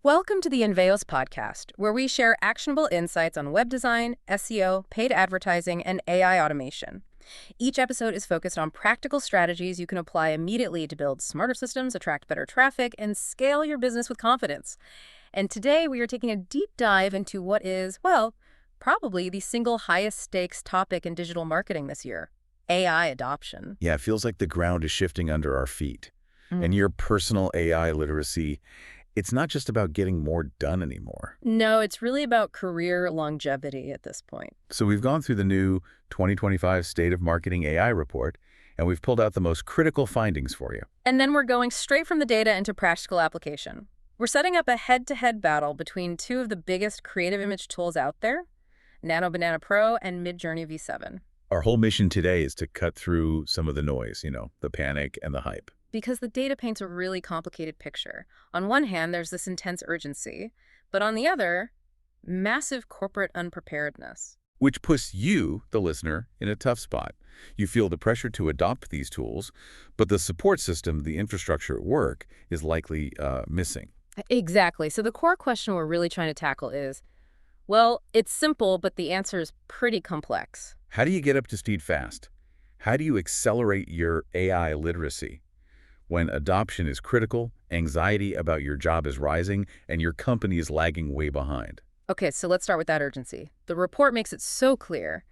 Welcome to the Enveos podcast, where we share actionable insights on web design, SEO, paid advertising, and AI automation. Each episode is focused on practical strategies you can apply immediately to build smarter systems, attract better traffic, and scale your business with confidence. And today we are taking a deep dive into what is, well, probably the single highest stakes topic in digital marketing this year: AI adoption. Yeah, it feels like the ground is shifting under our feet. And your personal AI literacy, it's not just about getting more done anymore. No, it's really about career longevity at this point. So we've gone through the new 2025 State of Marketing AI report, and we've pulled out the most critical findings for you. And then we're going straight from the data into practical application. We're setting up a head-to-head battle between two of the biggest creative image tools out there, Nano Banana Pro and Midjourney V7. Our whole mission today is to cut through some of the noise, the panic and the hype. Because the data paints a really complicated picture. On one hand, there's this intense urgency, but on the other, massive corporate unpreparedness. Which puts you, the listener, in a tough spot. You feel the pressure to adopt these tools, but the support system, the infrastructure at work, is likely missing. Exactly. So the core question we're really trying to tackle is, well, it's simple, but the answer is pretty complex. How do you get up to speed fast? How do you accelerate your AI literacy? When adoption is critical, anxiety about your job is rising, and your company is lagging way behind. Okay, so let's start with that urgency. The report makes it so clear.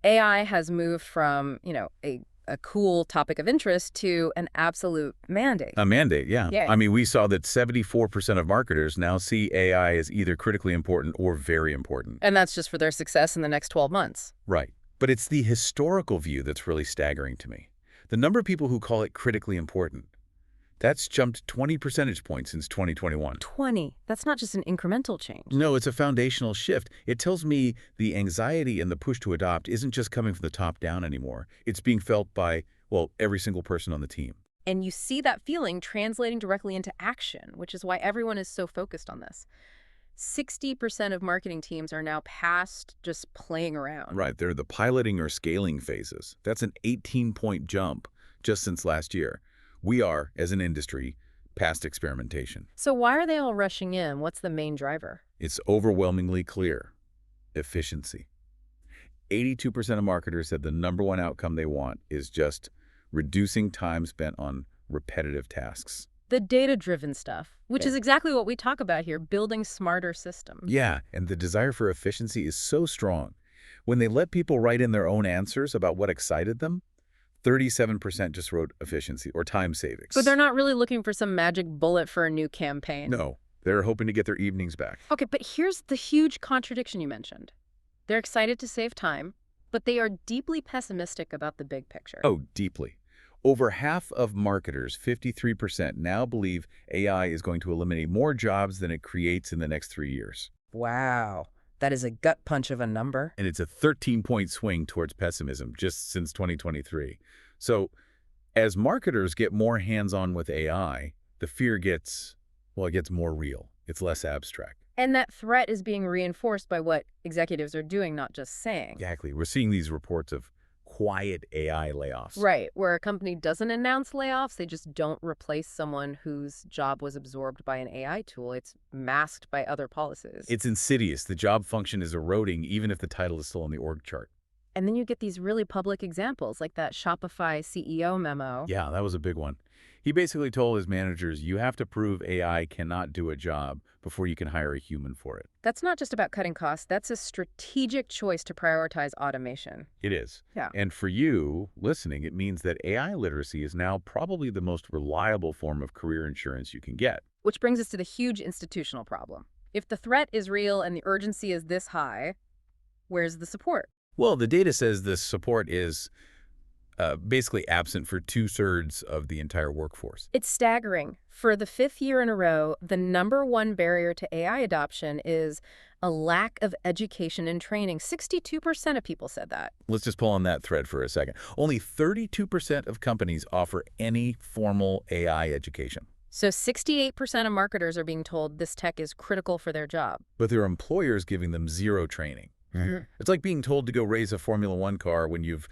AI has moved from, a cool topic of interest to an absolute mandate. A mandate, yeah. Yeah. I mean, we saw that 74% of marketers now see AI as either critically important or very important. And that's just for their success in the next 12 months. Right. But it's the historical view that's really staggering to me. The number of people who call it critically important, that's jumped 20 percentage points since 2021. 20. That's not just an incremental change. No, it's a foundational shift. It tells me the anxiety and the push to adopt isn't just coming from the top down anymore. It's being felt by, well, every single person on the team. And you see that feeling translating directly into action, which is why everyone is so focused on this. 60% of marketing teams are now past just playing around. Right, they're the piloting or scaling phases. That's an 18-point jump just since last year. We are, as an industry, past experimentation. So why are they all rushing in? What's the main driver? It's overwhelmingly clear. Efficiency. 82% of marketers said the number one outcome they want is just reducing time spent on repetitive tasks. The data-driven stuff, which is exactly what we talk about here, building smarter systems. Yeah, and the desire for efficiency is so strong. When they let people write in their own answers about what excited them, 37% just wrote efficiency or time savings. But they're not really looking for some magic bullet for a new campaign. No, they're hoping to get their evenings back. Okay, but here's the huge contradiction you mentioned. They're excited to save time, but they are deeply pessimistic about the big picture. Oh, deeply. Over half of marketers, 53%, now believe AI is going to eliminate more jobs than it creates in the next 3 years. Wow. That is a gut punch of a number. And it's a 13-point swing towards pessimism just since 2023. So as marketers get more hands-on with AI, the fear gets more real. It's less abstract. And that threat is being reinforced by what executives are doing, not just saying. Exactly. We're seeing these reports of quiet AI layoffs. Right, where a company doesn't announce layoffs, they just don't replace someone whose job was absorbed by an AI tool. It's masked by other policies. It's insidious. The job function is eroding even if the title is still on the org chart. And then you get these really public examples, like that Shopify CEO memo. Yeah, that was a big one. He basically told his managers, you have to prove AI cannot do a job before you can hire a human for it. That's not just about cutting costs. That's a strategic choice to prioritize automation. It is. Yeah. And for you listening, it means that AI literacy is now probably the most reliable form of career insurance you can get. Which brings us to the huge institutional problem. If the threat is real and the urgency is this high, where's the support? Well, the data says the support is basically absent for 2/3 of the entire workforce. It's staggering. For the 5th year in a row, the #1 barrier to AI adoption is a lack of education and training. 62% of people said that. Let's just pull on that thread for a second. Only 32% of companies offer any formal AI education. So 68% of marketers are being told this tech is critical for their job. But their employers giving them zero training. It's like being told to go race a Formula One car when you've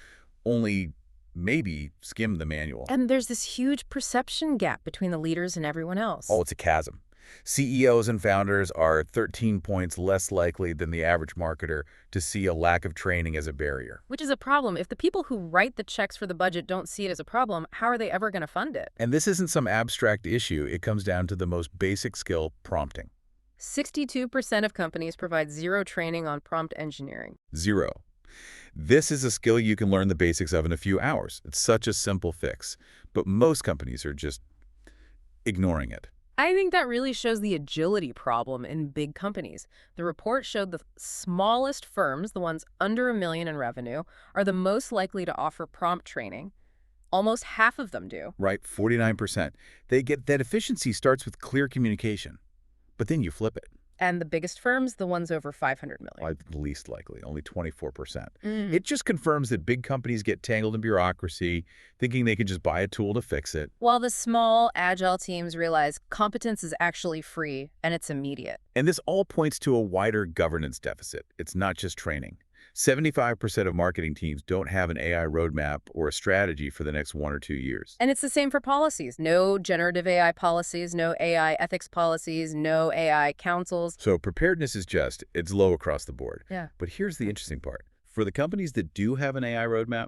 only maybe skim the manual. And there's this huge perception gap between the leaders and everyone else. Oh, it's a chasm. CEOs and founders are 13 points less likely than the average marketer to see a lack of training as a barrier. Which is a problem. If the people who write the checks for the budget don't see it as a problem, how are they ever going to fund it? And this isn't some abstract issue. It comes down to the most basic skill, prompting. 62% of companies provide zero training on prompt engineering. Zero. This is a skill you can learn the basics of in a few hours. It's such a simple fix. But most companies are just ignoring it. I think that really shows the agility problem in big companies. The report showed the smallest firms, the ones under $1 million in revenue, are the most likely to offer prompt training. Almost half of them do. Right, 49%. They get that efficiency starts with clear communication. But then you flip it. And the biggest firms, the ones over 500 million. Least likely, only 24%. Mm. It just confirms that big companies get tangled in bureaucracy, thinking they can just buy a tool to fix it. While the small, agile teams realize competence is actually free and it's immediate. And this all points to a wider governance deficit. It's not just training. 75% of marketing teams don't have an AI roadmap or a strategy for the next 1 or 2 years. And it's the same for policies. No generative AI policies, no AI ethics policies, no AI councils. So preparedness is it's low across the board. Yeah. But here's the interesting part. For the companies that do have an AI roadmap,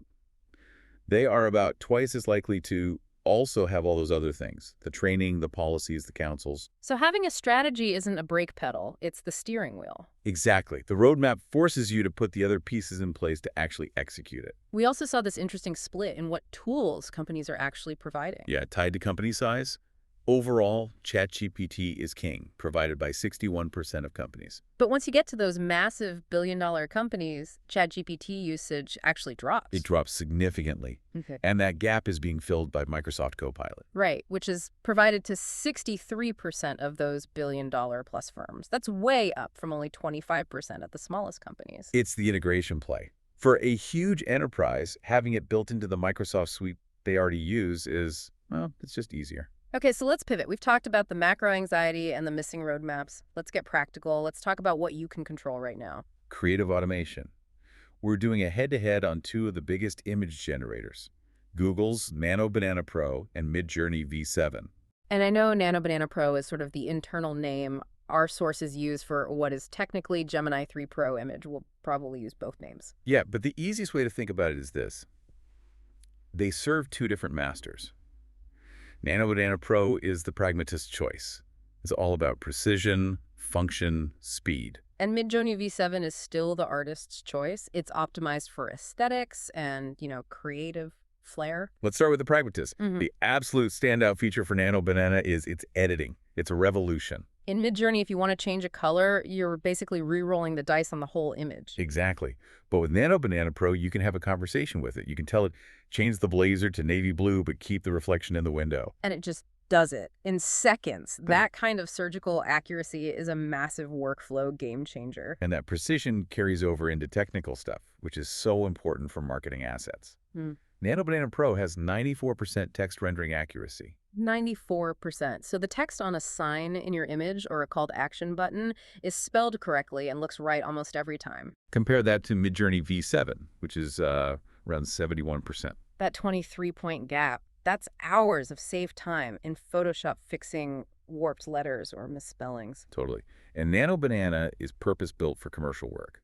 they are about twice as likely to also have all those other things, the training, the policies, the councils. So having a strategy isn't a brake pedal, it's the steering wheel. Exactly. The roadmap forces you to put the other pieces in place to actually execute it. We also saw this interesting split in what tools companies are actually providing. Yeah, tied to company size. Overall, ChatGPT is king, provided by 61% of companies. But once you get to those massive billion-dollar companies, ChatGPT usage actually drops. It drops significantly. Okay. And that gap is being filled by Microsoft Copilot. Right, which is provided to 63% of those billion-dollar-plus firms. That's way up from only 25% at the smallest companies. It's the integration play. For a huge enterprise, having it built into the Microsoft suite they already use is, well, it's just easier. Okay, so let's pivot. We've talked about the macro anxiety and the missing roadmaps. Let's get practical. Let's talk about what you can control right now. Creative automation. We're doing a head-to-head on 2 of the biggest image generators, Google's Nano Banana Pro and Midjourney V7. And I know Nano Banana Pro is sort of the internal name our sources use for what is technically Gemini 3 Pro image. We'll probably use both names. Yeah, but the easiest way to think about it is this. They serve 2 different masters. Nano Banana Pro is the pragmatist choice. It's all about precision, function, speed. And Midjourney V7 is still the artist's choice. It's optimized for aesthetics and, creative flair. Let's start with the pragmatist. Mm-hmm. The absolute standout feature for Nano Banana is its editing. It's a revolution. In Midjourney, if you want to change a color, you're basically re-rolling the dice on the whole image. Exactly. But with Nano Banana Pro, you can have a conversation with it. You can tell it, change the blazer to navy blue, but keep the reflection in the window. And it just does it in seconds. That kind of surgical accuracy is a massive workflow game changer. And that precision carries over into technical stuff, which is so important for marketing assets. Nano Banana Pro has 94% text rendering accuracy. 94%. So the text on a sign in your image or a call to action button is spelled correctly and looks right almost every time. Compare that to Midjourney V7, which is around 71%. That 23-point gap, that's hours of saved time in Photoshop fixing warped letters or misspellings. Totally. And Nano Banana is purpose-built for commercial work.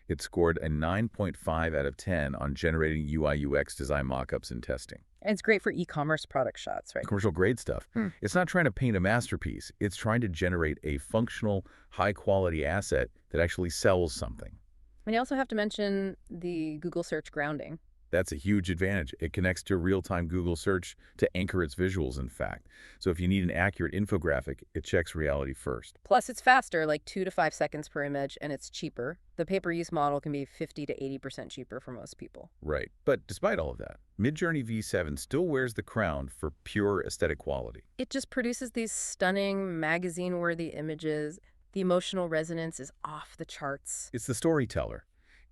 It scored a 9.5 out of 10 on generating UI/UX design mockups and testing. It's great for e-commerce product shots, right? Commercial grade stuff. It's not trying to paint a masterpiece. It's trying to generate a functional, high-quality asset that actually sells something. And you also have to mention the Google search grounding. That's a huge advantage. It connects to real-time Google search to anchor its visuals, in fact. So if you need an accurate infographic, it checks reality first. Plus, it's faster, like 2 to 5 seconds per image, and it's cheaper. The pay-per-use model can be 50 to 80% cheaper for most people. Right. But despite all of that, Midjourney V7 still wears the crown for pure aesthetic quality. It just produces these stunning, magazine-worthy images. The emotional resonance is off the charts. It's the storyteller.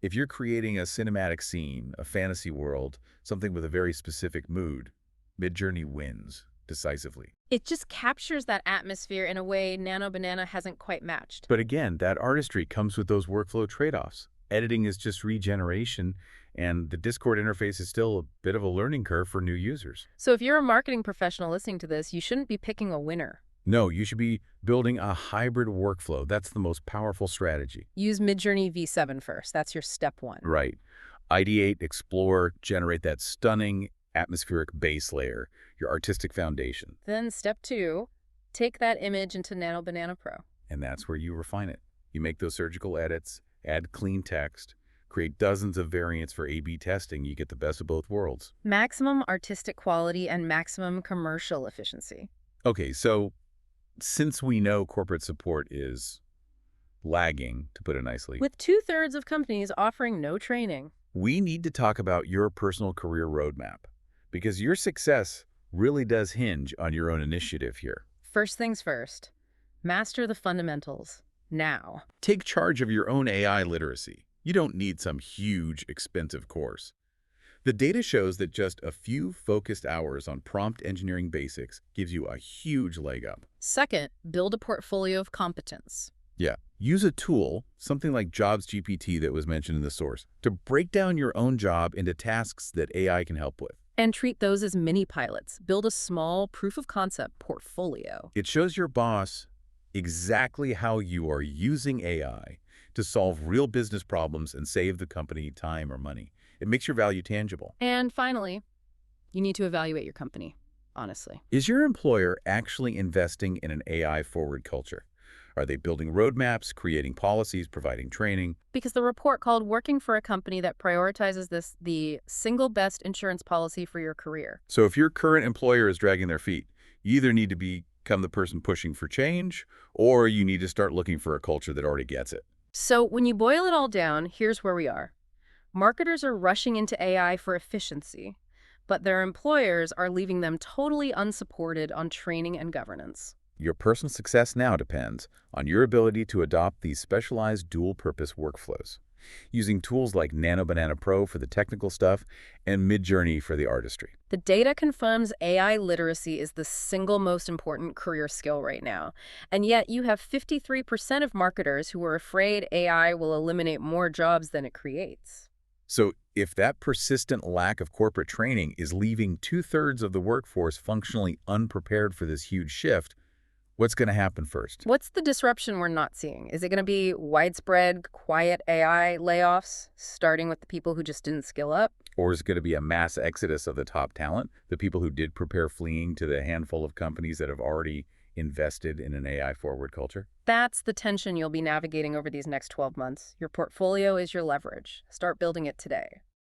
If you're creating a cinematic scene, a fantasy world, something with a very specific mood, Midjourney wins decisively. It just captures that atmosphere in a way Nano Banana hasn't quite matched. But again, that artistry comes with those workflow trade-offs. Editing is just regeneration, and the Discord interface is still a bit of a learning curve for new users. So if you're a marketing professional listening to this, you shouldn't be picking a winner. No, you should be building a hybrid workflow. That's the most powerful strategy. Use Midjourney V7 first. That's your step one. Right. Ideate, explore, generate that stunning atmospheric base layer, your artistic foundation. Then step two, take that image into Nano Banana Pro. And that's where you refine it. You make those surgical edits, add clean text, create dozens of variants for A/B testing. You get the best of both worlds. Maximum artistic quality and maximum commercial efficiency. Okay, so since we know corporate support is lagging, to put it nicely, With 2/3 of companies offering no training. we need to talk about your personal career roadmap because your success really does hinge on your own initiative here. First things first, master the fundamentals now. Take charge of your own AI literacy. You don't need some huge, expensive course. The data shows that just a few focused hours on prompt engineering basics gives you a huge leg up. Second, build a portfolio of competence. Yeah. Use a tool, something like Jobs GPT that was mentioned in the source, to break down your own job into tasks that AI can help with. And treat those as mini pilots. Build a small proof of concept portfolio. It shows your boss exactly how you are using AI to solve real business problems and save the company time or money. It makes your value tangible. And finally, you need to evaluate your company, honestly. Is your employer actually investing in an AI-forward culture? Are they building roadmaps, creating policies, providing training? Because the report called Working for a Company That Prioritizes This the single best insurance policy for your career. So if your current employer is dragging their feet, you either need to become the person pushing for change, or you need to start looking for a culture that already gets it. So when you boil it all down, here's where we are. Marketers are rushing into AI for efficiency, but their employers are leaving them totally unsupported on training and governance. Your personal success now depends on your ability to adopt these specialized dual-purpose workflows, using tools like Nano Banana Pro for the technical stuff and Midjourney for the artistry. The data confirms AI literacy is the single most important career skill right now, and yet you have 53% of marketers who are afraid AI will eliminate more jobs than it creates. So if that persistent lack of corporate training is leaving 2/3 of the workforce functionally unprepared for this huge shift, what's going to happen first? What's the disruption we're not seeing? Is it going to be widespread, quiet AI layoffs, starting with the people who just didn't skill up? Or is it going to be a mass exodus of the top talent, the people who did prepare fleeing to the handful of companies that have already invested in an AI-forward culture? That's the tension you'll be navigating over these next 12 months. Your portfolio is your leverage. Start building it today.